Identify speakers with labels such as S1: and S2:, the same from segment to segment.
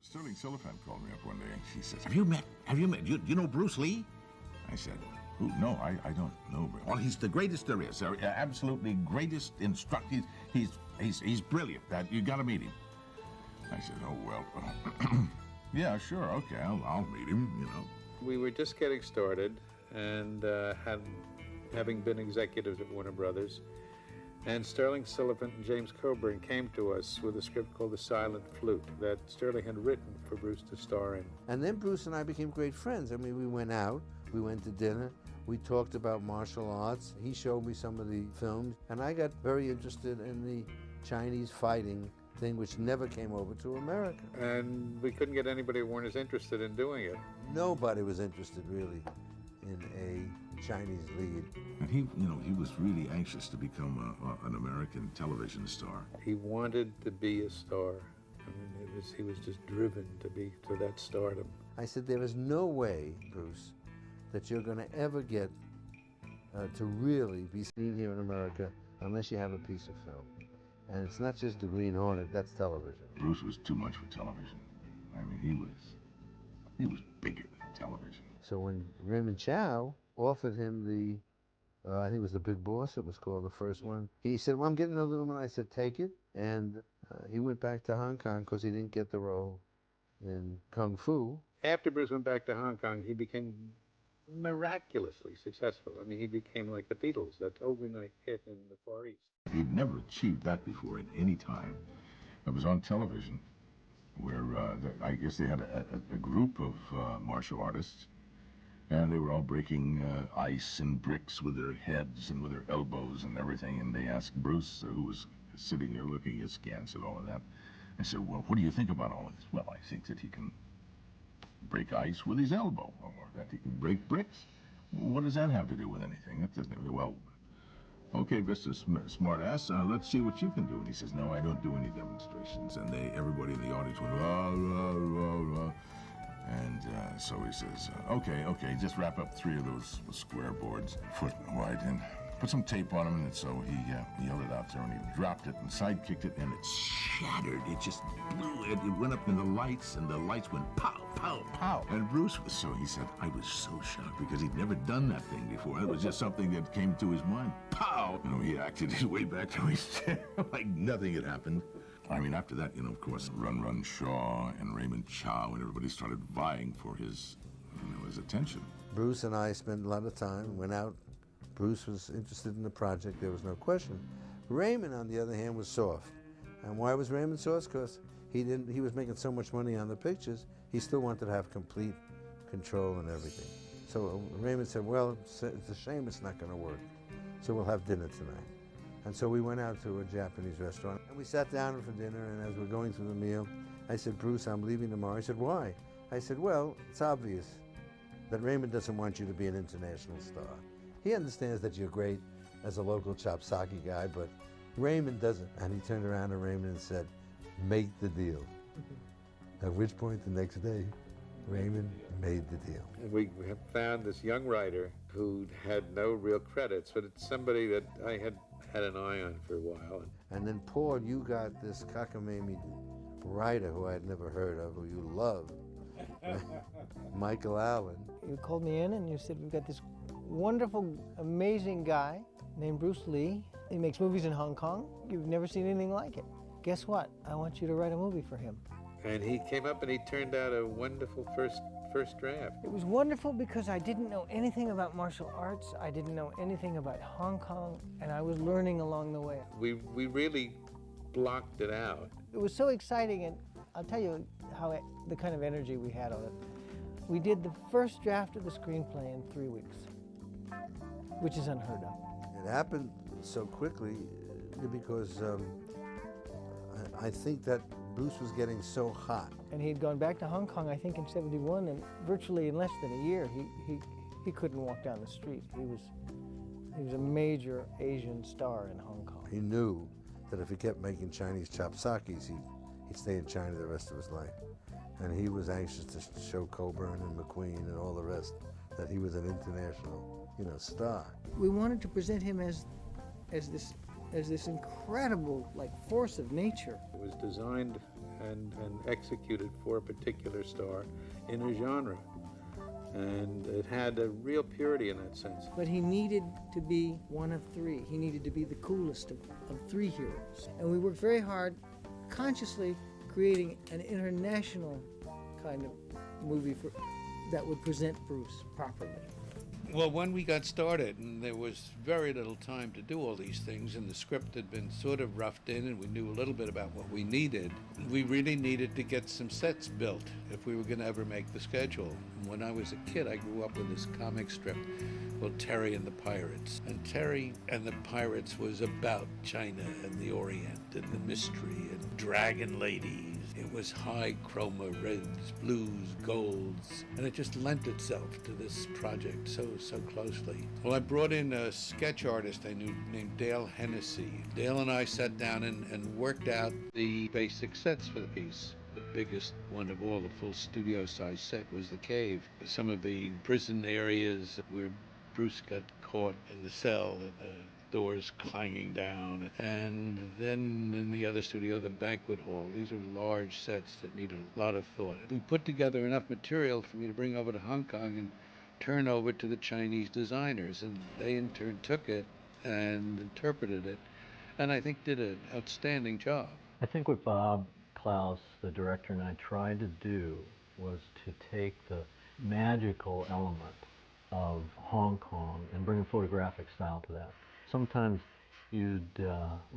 S1: Sterling Silliphant called me up one day and she says,
S2: Have you met, you know Bruce Lee?
S1: I said, who? No, I don't know Bruce.
S2: Well, he's the greatest there is. Absolutely greatest instructor. He's brilliant. You got to meet him.
S1: I said, oh, well, yeah, sure, okay, I'll meet him, you know.
S3: We were just getting started and having been executives at Warner Brothers, and Sterling Silliphant and James Coburn came to us with a script called The Silent Flute that Sterling had written for Bruce to star in.
S4: And then Bruce and I became great friends. I mean, we went out, we went to dinner, we talked about martial arts. He showed me some of the films, and I got very interested in the Chinese fighting thing, which never came over to America.
S3: And we couldn't get anybody at Warner's interested in doing it.
S4: Nobody was interested, really, in a Chinese lead.
S1: And he was really anxious to become an American television star.
S3: He wanted to be a star. I mean, he was just driven to that stardom.
S4: I said, there is no way, Bruce, that you're going to ever get to really be seen here in America unless you have a piece of film. And it's not just the Green Hornet, that's television.
S1: Bruce was too much for television. I mean, he was bigger than television.
S4: So when Raymond Chow offered him the, I think it was The Big Boss, it was called, the first one, he said, well, I'm getting another one. I said, take it. And he went back to Hong Kong because he didn't get the role in Kung Fu.
S3: After Bruce went back to Hong Kong, he became miraculously successful. I mean, he became like the Beatles, that overnight hit in the Far East.
S1: He'd never achieved that before at any time. It was on television, where I guess they had a group of martial artists, and they were all breaking ice and bricks with their heads and with their elbows and everything, and they asked Bruce, who was sitting there looking askance at all of that, and said, well, what do you think about all of this? Well, I think that he can break ice with his elbow, or that he can break bricks. What does that have to do with anything? That doesn't, well, okay, Mr. Smartass, let's see what you can do. And he says, no, I don't do any demonstrations. And everybody in the audience went, rah, rah, rah, rah. And so he says, okay, just wrap up 3 of those square boards, a foot wide, and put some tape on them. And so he yelled it out there, and he dropped it and side-kicked it, and it shattered. It just blew. It went up in the lights, and the lights went pow, pow, pow. And Bruce was he said, I was so shocked because he'd never done that thing before. It was just something that came to his mind. Pow! He acted his way back to his chair like nothing had happened. I mean, after that, of course, Run Run Shaw and Raymond Chow and everybody started vying for his attention.
S4: Bruce and I spent a lot of time, went out. Bruce was interested in the project, there was no question. Raymond, on the other hand, was soft. And why was Raymond soft? Because he was making so much money on the pictures, he still wanted to have complete control and everything. So Raymond said, well, it's a shame it's not going to work, so we'll have dinner tonight. And so we went out to a Japanese restaurant, and we sat down for dinner, and as we're going through the meal, I said, Bruce, I'm leaving tomorrow. He said, why? I said, well, it's obvious that Raymond doesn't want you to be an international star. He understands that you're great as a local chop sake guy, but Raymond doesn't. And he turned around to Raymond and said, make the deal. At which point, the next day, Raymond made the deal.
S3: We have found this young writer who had no real credits, but it's somebody that I had an eye on for a while.
S4: And then, Paul, you got this cockamamie writer who I had never heard of, who you love, Michael Allen.
S5: You called me in and you said, we've got this wonderful, amazing guy named Bruce Lee. He makes movies in Hong Kong. You've never seen anything like it. Guess what? I want you to write a movie for him.
S3: And he came up and he turned out a wonderful first draft.
S5: It was wonderful because I didn't know anything about martial arts. I didn't know anything about Hong Kong, and I was learning along the way.
S3: We really blocked it out.
S5: It was so exciting, and I'll tell you the kind of energy we had on it. We did the first draft of the screenplay in 3 weeks, which is unheard of.
S4: It happened so quickly because I think that Bruce was getting so hot.
S5: And he'd gone back to Hong Kong, I think, in '71, and virtually in less than a year, he couldn't walk down the street. He was a major Asian star in Hong Kong.
S4: He knew that if he kept making Chinese chop sakis, he'd stay in China the rest of his life. And he was anxious to show Coburn and McQueen and all the rest that he was an international, star.
S5: We wanted to present him as this incredible force of nature.
S3: It was designed and executed for a particular star in a genre. And it had a real purity in that sense.
S5: But he needed to be one of three. He needed to be the coolest of three heroes. And we worked very hard, consciously creating an international kind of movie that would present Bruce properly.
S3: Well, when we got started, and there was very little time to do all these things, and the script had been sort of roughed in, and we knew a little bit about what we needed, we really needed to get some sets built if we were going to ever make the schedule. When I was a kid, I grew up with this comic strip called Terry and the Pirates. And Terry and the Pirates was about China and the Orient and the mystery and dragon ladies. It was high chroma reds, blues, golds, and it just lent itself to this project so closely. Well, I brought in a sketch artist I knew named Dale Hennessy. Dale and I sat down and worked out the basic sets for the piece. The biggest one of all, the full studio-size set, was the cave. Some of the prison areas where Bruce got caught in the cell and the doors clanging down. And then in the other studio, the banquet hall. These are large sets that need a lot of thought. We put together enough material for me to bring over to Hong Kong and turn over to the Chinese designers. And they in turn took it and interpreted it, and I think did an outstanding job.
S6: I think what Bob Klaus, the director, and I tried to do was to take the magical element of Hong Kong and bring a photographic style to that. Sometimes you'd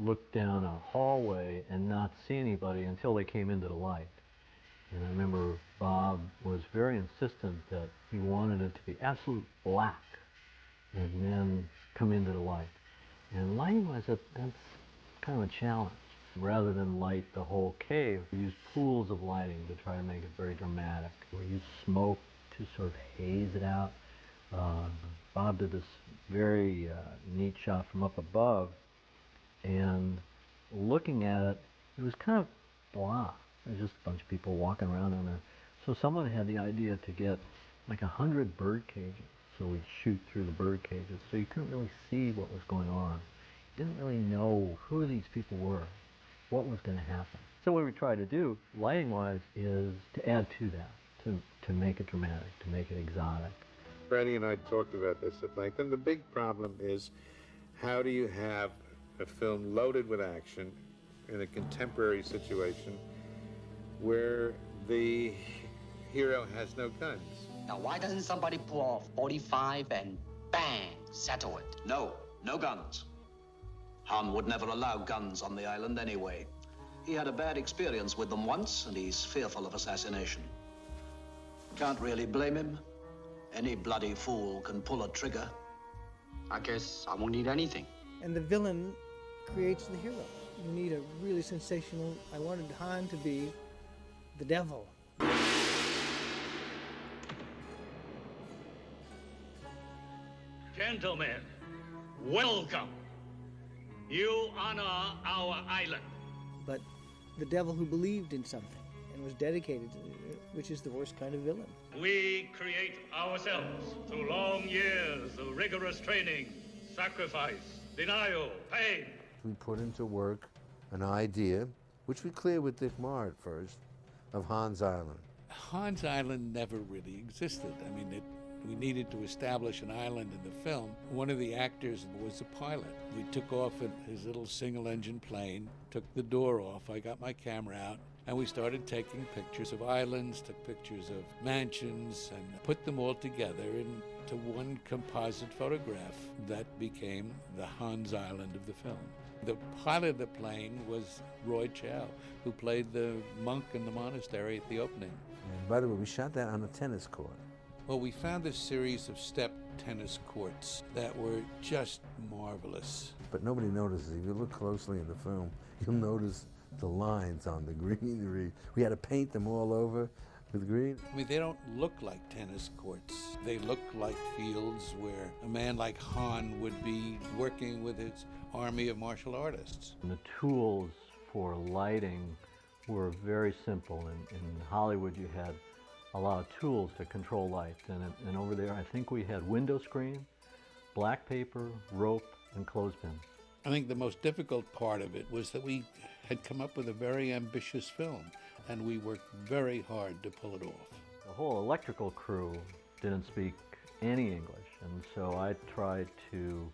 S6: look down a hallway and not see anybody until they came into the light. And I remember Bob was very insistent that he wanted it to be absolute black and then come into the light. And lighting-wise, that's kind of a challenge. Rather than light the whole cave, we used pools of lighting to try to make it very dramatic. We used smoke to sort of haze it out. Bob did this very neat shot from up above, and looking at it, it was kind of blah. There's just a bunch of people walking around on there. So someone had the idea to get like 100 bird cages. So we'd shoot through the bird cages, so you couldn't really see what was going on. You didn't really know who these people were, what was going to happen. So what we tried to do, lighting-wise, is to add to that, to make it dramatic, to make it exotic.
S3: Freddie and I talked about this at length, and the big problem is, how do you have a film loaded with action in a contemporary situation where the hero has no guns?
S7: Now, why doesn't somebody pull off 45 and bang, settle it?
S8: No guns. Han would never allow guns on the island anyway. He had a bad experience with them once, and he's fearful of assassination. Can't really blame him. Any bloody fool can pull a trigger.
S7: I guess I won't need anything.
S5: And the villain creates the hero. You need a really sensational, I wanted Han to be the devil.
S9: Gentlemen, welcome. You honor our island.
S5: But the devil who believed in something and was dedicated to it, which is the worst kind of villain.
S9: We create ourselves through long years of rigorous training, sacrifice, denial, pain.
S4: We put into work an idea, which we cleared with Dick Marr at first, of Hans Island.
S3: Hans Island never really existed. I mean, we needed to establish an island in the film. One of the actors was a pilot. We took off in his little single-engine plane, took the door off, I got my camera out, and we started taking pictures of islands, took pictures of mansions, and put them all together into one composite photograph that became the Hans Island of the film. The pilot of the plane was Roy Chow, who played the monk in the monastery at the opening.
S4: And by the way, we shot that on a tennis court.
S3: Well, we found a series of step tennis courts that were just marvelous.
S4: But nobody notices. If you look closely in the film, you'll notice the lines on the greenery. We had to paint them all over with green.
S3: I mean, they don't look like tennis courts. They look like fields where a man like Han would be working with his army of martial artists.
S6: And the tools for lighting were very simple. In Hollywood, you had a lot of tools to control light. And over there, I think we had window screen, black paper, rope, and clothespins.
S3: I think the most difficult part of it was that we had come up with a very ambitious film. and we worked very hard to pull it off.
S6: The whole electrical crew didn't speak any English, and so I tried to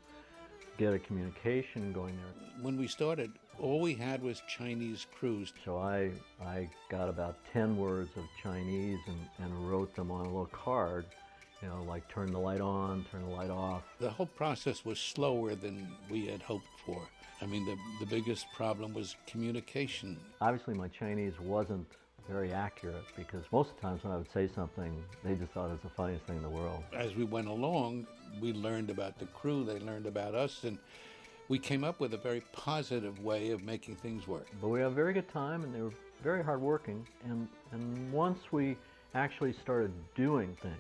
S6: get a communication going there.
S3: When we started, all we had was Chinese crews.
S6: So I got about 10 words of Chinese and wrote them on a little card, you know, like turn the light on, turn the light off.
S3: The whole process was slower than we had hoped for. I mean, the biggest problem was communication.
S6: Obviously, my Chinese wasn't very accurate because most of the times when I would say something, they just thought it was the funniest thing in the world.
S3: As we went along, we learned about the crew, they learned about us, and we came up with a very positive way of making things work.
S6: But we had a very good time, and they were very hardworking. And once we actually started doing things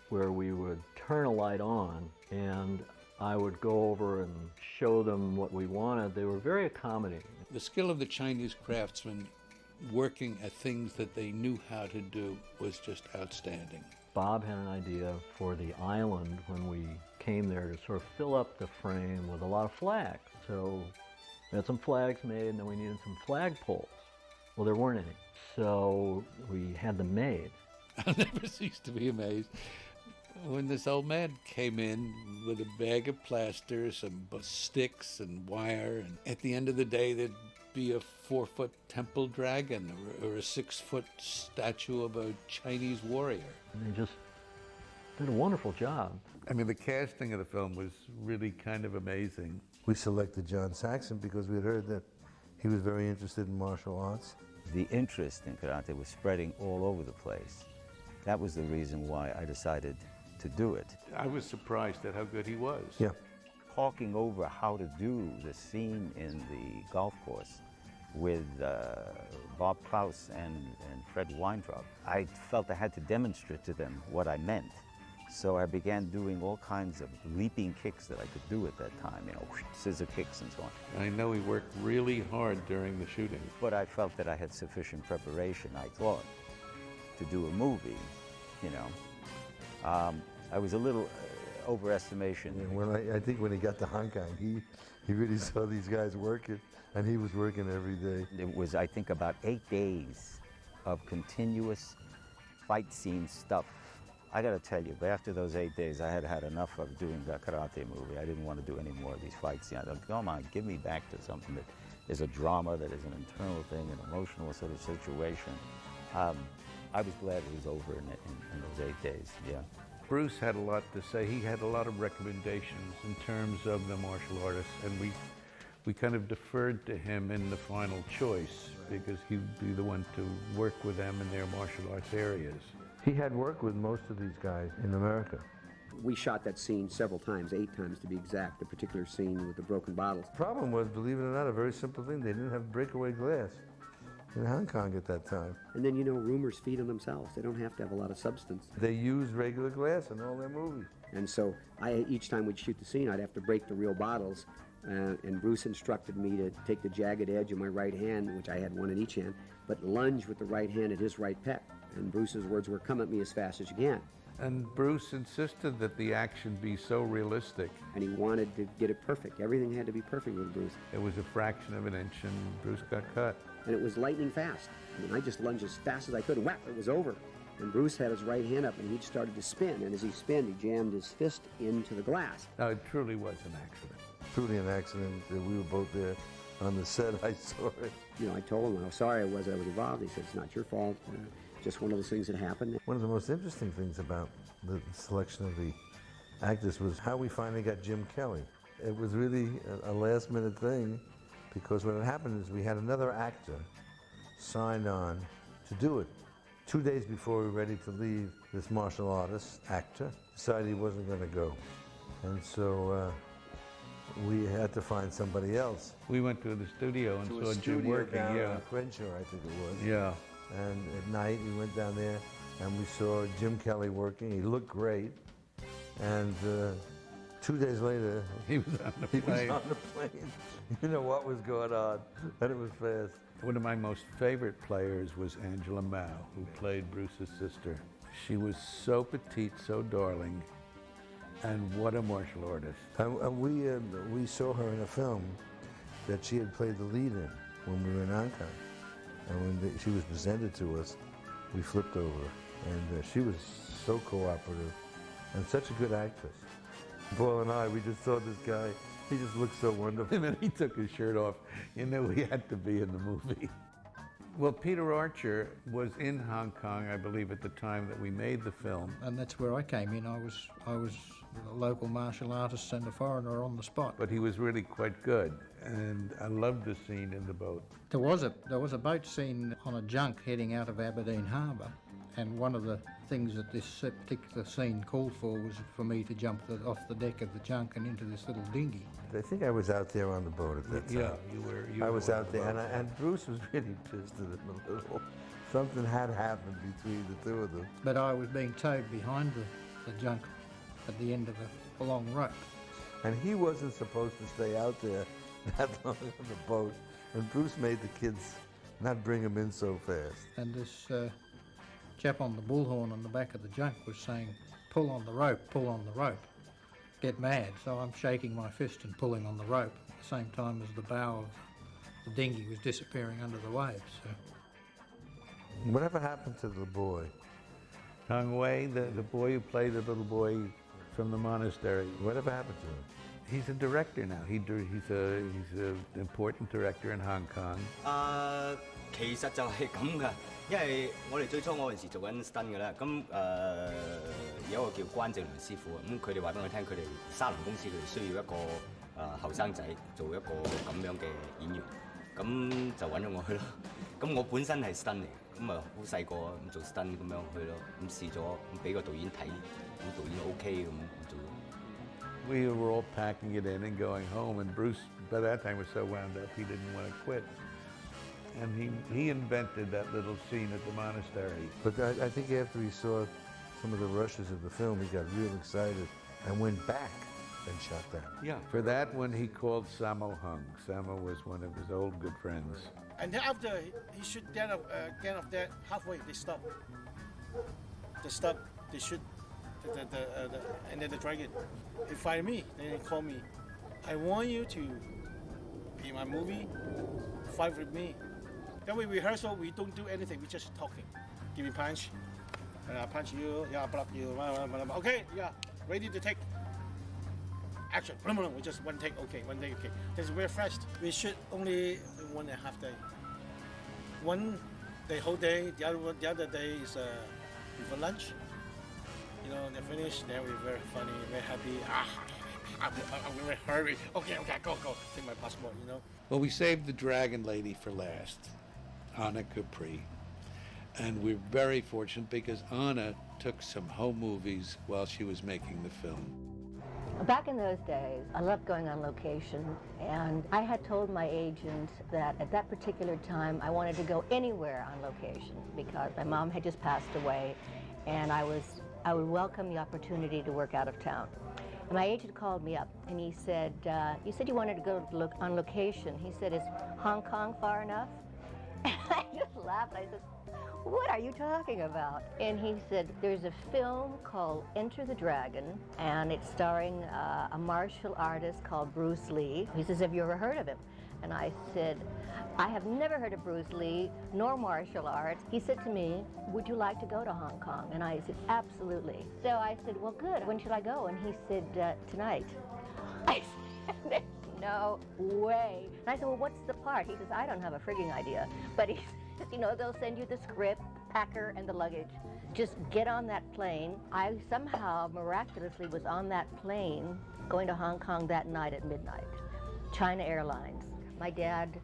S6: where we would turn a light on and I would go over and show them what we wanted, they were very accommodating.
S3: The skill of the Chinese craftsmen working at things that they knew how to do was just outstanding.
S6: Bob had an idea for the island when we came there to sort of fill up the frame with a lot of flags. So we had some flags made, and then we needed some flagpoles. Well, there weren't any, so we had them made.
S3: I'll never cease to be amazed when this old man came in with a bag of plaster, some sticks and wire, and at the end of the day there'd be a 4-foot temple dragon or a 6-foot statue of a Chinese warrior.
S6: And they just did a wonderful job.
S3: I mean, the casting of the film was really kind of amazing.
S4: We selected John Saxon because we had heard that he was very interested in martial arts.
S10: The interest in karate was spreading all over the place. That was the reason why I decided to do it.
S3: I was surprised at how good he was.
S4: Yeah.
S10: Talking over how to do the scene in the golf course with Bob Klaus and Fred Weintraub, I felt I had to demonstrate to them what I meant. So I began doing all kinds of leaping kicks that I could do at that time, you know, scissor kicks and so on.
S3: I know he worked really hard during the shooting.
S10: But I felt that I had sufficient preparation, I thought, to do a movie, you know. I was a little overestimation.
S4: And I think when he got to Hong Kong, he really saw these guys working, and he was working every day.
S10: It was, I think, about 8 days of continuous fight scene stuff. I got to tell you, but after those 8 days, I had had enough of doing the karate movie. I didn't want to do any more of these fight scenes. I thought, come on, give me back to something that is a drama, that is an internal thing, an emotional sort of situation. I was glad it was over in those 8 days, yeah.
S3: Bruce had a lot to say. He had a lot of recommendations in terms of the martial artists, and we kind of deferred to him in the final choice because he'd be the one to work with them in their martial arts areas.
S4: He had worked with most of these guys in America.
S11: We shot that scene several times, 8 times to be exact, the particular scene with the broken bottles.
S4: The problem was, believe it or not, a very simple thing. They didn't have breakaway glass in Hong Kong at that time.
S11: And then, you know, rumors feed on themselves. They don't have to have a lot of substance.
S4: They used regular glass in all their movies.
S11: And so each time we'd shoot the scene, I'd have to break the real bottles. And Bruce instructed me to take the jagged edge of my right hand, which I had one in each hand, but lunge with the right hand at his right pec. And Bruce's words were, come at me as fast as you can.
S3: And Bruce insisted that the action be so realistic.
S11: And he wanted to get it perfect. Everything had to be perfect with Bruce.
S3: It was a fraction of an inch, and Bruce got cut.
S11: And it was lightning fast. I mean, I just lunged as fast as I could, and whap, it was over. And Bruce had his right hand up, and he started to spin. And as he spun, he jammed his fist into the glass.
S3: Now, it truly was an accident.
S4: Truly an accident. We were both there on the set. I saw it.
S11: You know, I told him how sorry I was that I was involved. He said, it's not your fault. Just one of those things that happened.
S4: One of the most interesting things about the selection of the actors was how we finally got Jim Kelly. It was really a last-minute thing, because what had happened is we had another actor signed on to do it. 2 days before we were ready to leave, this martial artist actor decided he wasn't going to go. And so we had to find somebody else.
S3: We went to the studio and saw Jim working.
S4: Yeah, Crenshaw, I think it was.
S3: Yeah.
S4: And at night we went down there and we saw Jim Kelly working. He looked great. And 2 days later,
S3: he was on the
S4: plane. You know what was going on, and it was fast.
S3: One of my most favorite players was Angela Mao, who played Bruce's sister. She was so petite, so darling, and what a martial artist.
S4: And we saw her in a film that she had played the lead in when we were in Hong Kong. And when she was presented to us, we flipped over. And she was so cooperative and such a good actress. Paul and I, we just saw this guy. He just looked so wonderful. And then he took his shirt off. You knew he had to be in the movie.
S3: Well, Peter Archer was in Hong Kong, I believe, at the time that we made the film.
S12: And that's where I came in. I was a local martial artist and a foreigner on the spot.
S3: But he was really quite good, and I loved the scene in the boat.
S12: There was a boat scene on a junk heading out of Aberdeen Harbour, and one of the things that this particular scene called for was for me to jump off the deck of the junk and into this little dinghy.
S4: I think I was out there on the boat at that time.
S3: Yeah, you were.
S4: I was out there, and Bruce was really pissed at him a little. Something had happened between the two of them.
S12: But I was being towed behind the junk at the end of a long rope.
S4: And he wasn't supposed to stay out there that long on the boat, and Bruce made the kids not bring him in so fast.
S12: And this chap on the bullhorn on the back of the junk was saying, pull on the rope, pull on the rope. Get mad. So I'm shaking my fist and pulling on the rope at the same time as the bow of the dinghy was disappearing under the waves. So.
S4: Whatever happened to the boy?
S3: Tong Wei, the boy who played the little boy from the monastery.
S4: Whatever happened to him?
S3: He's a director now. He's an important director in Hong Kong.
S13: 其實就係咁噶，因為我哋最初我嗰陣時做緊 stunt 噶啦，咁有一個叫關正良師傅，咁佢哋話俾我聽，佢哋沙龍公司佢哋需要一個後生仔做一個咁樣嘅演員，咁就揾咗我去咯。咁我本身係 stunt 嚟，咁啊好細個咁做 stunt 咁樣去咯，咁試咗，咁俾個導演睇，咁導演 OK 咁做。
S3: We were all packing it in and going home, and Bruce, by that time, was so wound up he didn't want to quit. And he invented that little scene at the monastery.
S4: But I think after he saw some of the rushes of the film, he got real excited and went back and shot that.
S3: Yeah, for that one he called Sammo Hung. Sammo was one of his old good friends.
S14: And then after he shoot again of that, halfway they stop. They stop, they shoot and then the dragon. They find me, then they call me. I want you to be in my movie, fight with me. Then we rehearsal, we don't do anything, we just talking. Give me punch, and I punch you, yeah, I block you, okay, yeah, ready to take action. We just one take, okay. This is very fast. We shoot only 1.5 days. One day, whole day, the other day is before lunch. You know, they finish, then we're very funny, very happy. I'm very hurry. Okay, go. Take my passport, you know.
S3: Well, we saved the dragon lady for last, Anna Capri. And we're very fortunate because Anna took some home movies while she was making the film.
S15: Back in those days, I loved going on location, and I had told my agent that at that particular time I wanted to go anywhere on location because my mom had just passed away, and I would welcome the opportunity to work out of town. And my agent called me up and he said, you said you wanted to go on location. He said, is Hong Kong far enough? And I just laughed. I said, what are you talking about? And he said, there's a film called Enter the Dragon, and it's starring a martial artist called Bruce Lee. He says, have you ever heard of him? And I said, I have never heard of Bruce Lee, nor martial arts. He said to me, would you like to go to Hong Kong? And I said, absolutely. So I said, well, good. When should I go? And he said, tonight. I said, no way. And I said, well, what's the part? He says, I don't have a frigging idea. But he says, you know, they'll send you the script, packer, and the luggage. Just get on that plane. I somehow miraculously was on that plane going to Hong Kong that night at midnight. China Airlines. My dad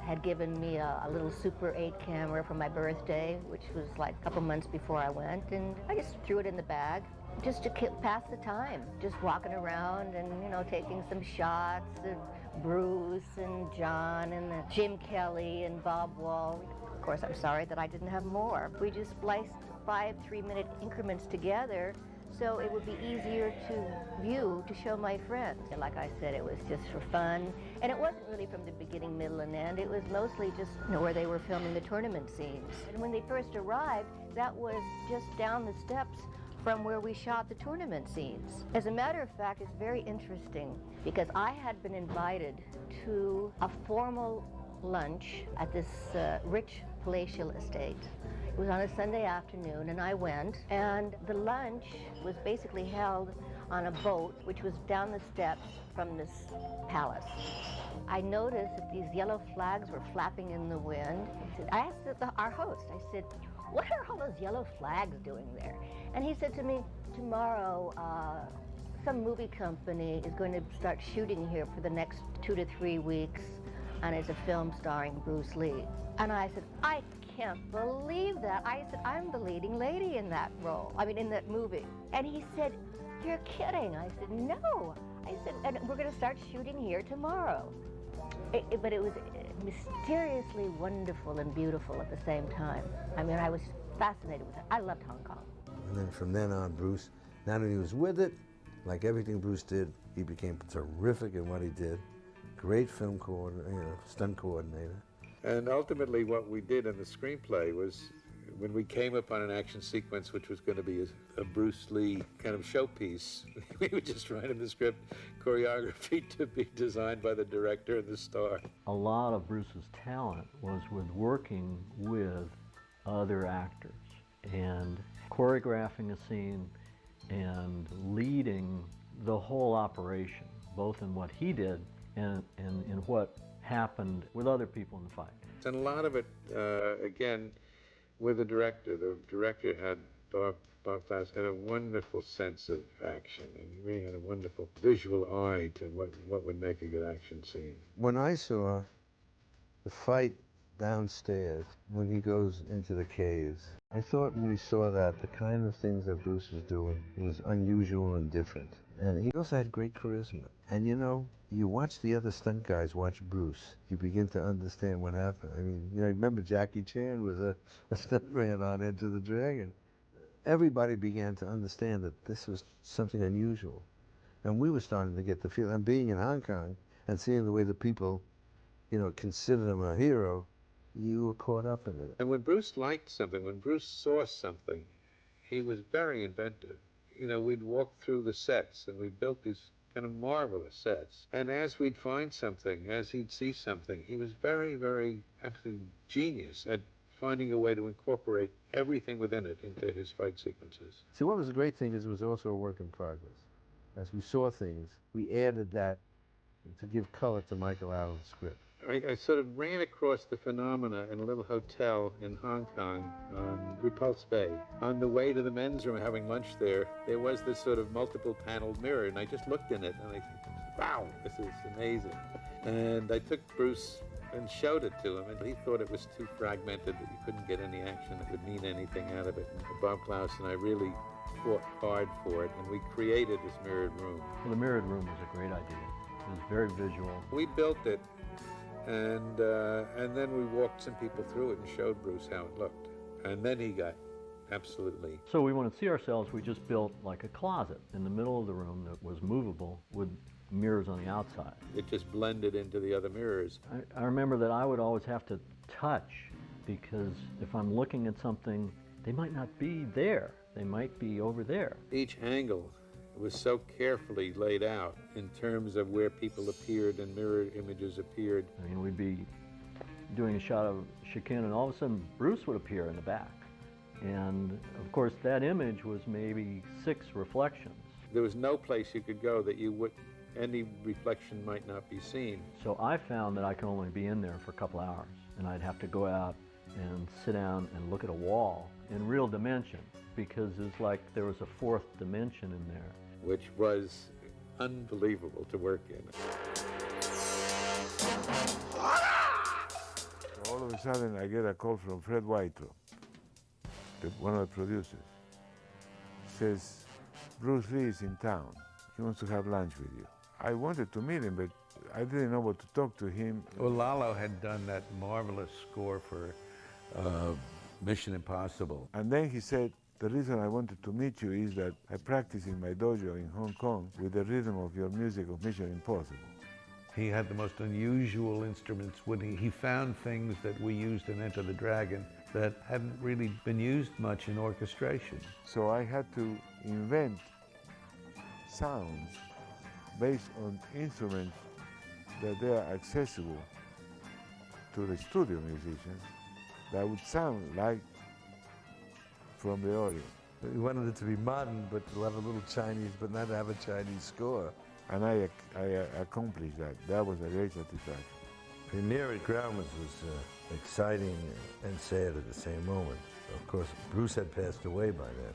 S15: had given me a little Super 8 camera for my birthday, which was like a couple months before I went, and I just threw it in the bag just to pass the time, just walking around and, you know, taking some shots of Bruce and John and Jim Kelly and Bob Wall. Of course, I'm sorry that I didn't have more. We just spliced 5 3-minute increments together so it would be easier to view, to show my friends. And like I said, it was just for fun. And it wasn't really from the beginning, middle, and end. It was mostly just, you know, where they were filming the tournament scenes. And when they first arrived, that was just down the steps from where we shot the tournament scenes. As a matter of fact, it's very interesting because I had been invited to a formal lunch at this rich palatial estate. It was on a Sunday afternoon, and I went, and the lunch was basically held on a boat, which was down the steps from this palace. I noticed that these yellow flags were flapping in the wind. I asked our host, I said, what are all those yellow flags doing there? And he said to me, tomorrow, some movie company is going to start shooting here for the next 2 to 3 weeks, and it's a film starring Bruce Lee. And I said, I can't believe that. I said, I'm the leading lady in that role, in that movie. And he said, you're kidding. I said, no. I said, and we're going to start shooting here tomorrow. But it was mysteriously wonderful and beautiful at the same time. I was fascinated with it. I loved Hong Kong.
S4: And then from then on, Bruce, not only was with it, like everything Bruce did, he became terrific in what he did. Great film coordinator, stunt coordinator.
S3: And ultimately what we did in the screenplay was, when we came upon an action sequence which was going to be a Bruce Lee kind of showpiece, we would just write in the script choreography to be designed by the director and the star.
S6: A lot of Bruce's talent was with working with other actors and choreographing a scene and leading the whole operation, both in what he did and in what happened with other people in the fight.
S3: And a lot of it, again, with the director. The director Bob Klaus had a wonderful sense of action, and he really had a wonderful visual eye to what would make a good action scene.
S4: When I saw the fight downstairs, when he goes into the caves, I thought when we saw that, the kind of things that Bruce was doing was unusual and different. And he also had great charisma. And you watch the other stunt guys watch Bruce, you begin to understand what happened. Remember Jackie Chan was a stuntman on Enter the Dragon. Everybody began to understand that this was something unusual. And we were starting to get the feel. And being in Hong Kong and seeing the way the people, considered him a hero, you were caught up in it.
S3: And when Bruce liked something, when Bruce saw something, he was very inventive. We'd walk through the sets, and we built these kind of marvelous sets. And as we'd find something, as he'd see something, he was very, very actually genius at finding a way to incorporate everything within it into his fight sequences.
S4: See, what was the great thing is it was also a work in progress. As we saw things, we added that to give color to Michael Allen's script.
S3: I sort of ran across the phenomena in a little hotel in Hong Kong on Repulse Bay. On the way to the men's room having lunch there was this sort of multiple paneled mirror, and I just looked in it and I thought, wow, this is amazing. And I took Bruce and showed it to him, and he thought it was too fragmented, that you couldn't get any action that would mean anything out of it. And Bob Klaus and I really fought hard for it, and we created this mirrored room.
S6: Well, the mirrored room was a great idea. It was very visual.
S3: We built it, and then we walked some people through it and showed Bruce how it looked. And then he got absolutely...
S6: So we wanted to see ourselves, we just built like a closet in the middle of the room that was movable with mirrors on the outside.
S3: It just blended into the other mirrors.
S6: I remember that I would always have to touch, because if I'm looking at something, they might not be there. They might be over there.
S3: Each angle was so carefully laid out in terms of where people appeared and mirrored images appeared.
S6: We'd be doing a shot of Shakin, and all of a sudden Bruce would appear in the back. And of course that image was maybe 6 reflections.
S3: There was no place you could go that any reflection might not be seen.
S6: So I found that I could only be in there for a couple hours, and I'd have to go out and sit down and look at a wall in real dimension, because it's like there was a 4th dimension in there.
S3: Which was unbelievable to work in.
S16: All of a sudden I get a call from Fred Whitelaw, one of the producers. Says, Bruce Lee is in town. He wants to have lunch with you. I wanted to meet him, but I didn't know what to talk to him.
S3: Well, Lalo had done that marvelous score for Mission Impossible.
S16: And then he said, the reason I wanted to meet you is that I practice in my dojo in Hong Kong with the rhythm of your music of Mission Impossible.
S3: He had the most unusual instruments. When he found things that we used in Enter the Dragon that hadn't really been used much in orchestration.
S16: So I had to invent sounds based on instruments that they are accessible to the studio musicians, that would sound like from the Orient.
S4: We wanted it to be modern, but to have a little Chinese, but not have a Chinese score.
S16: And I accomplished that. That was a great satisfaction.
S4: Premiere at Groundman's was exciting and sad at the same moment. Of course, Bruce had passed away by then.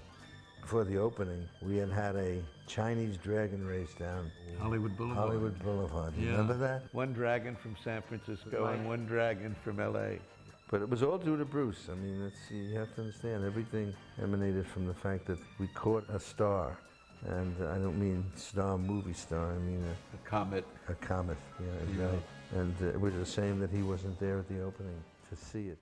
S4: Before the opening, we had had a Chinese dragon race down
S3: Hollywood Boulevard.
S4: Hollywood Boulevard. You remember that?
S3: One dragon from San Francisco and one dragon from L.A.
S4: But it was all due to Bruce. I mean, you have to understand, everything emanated from the fact that we caught a star. And I don't mean star, movie star, I mean
S3: a comet.
S4: A comet, yeah, right. And it was a shame that he wasn't there at the opening to see it.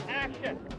S9: Action!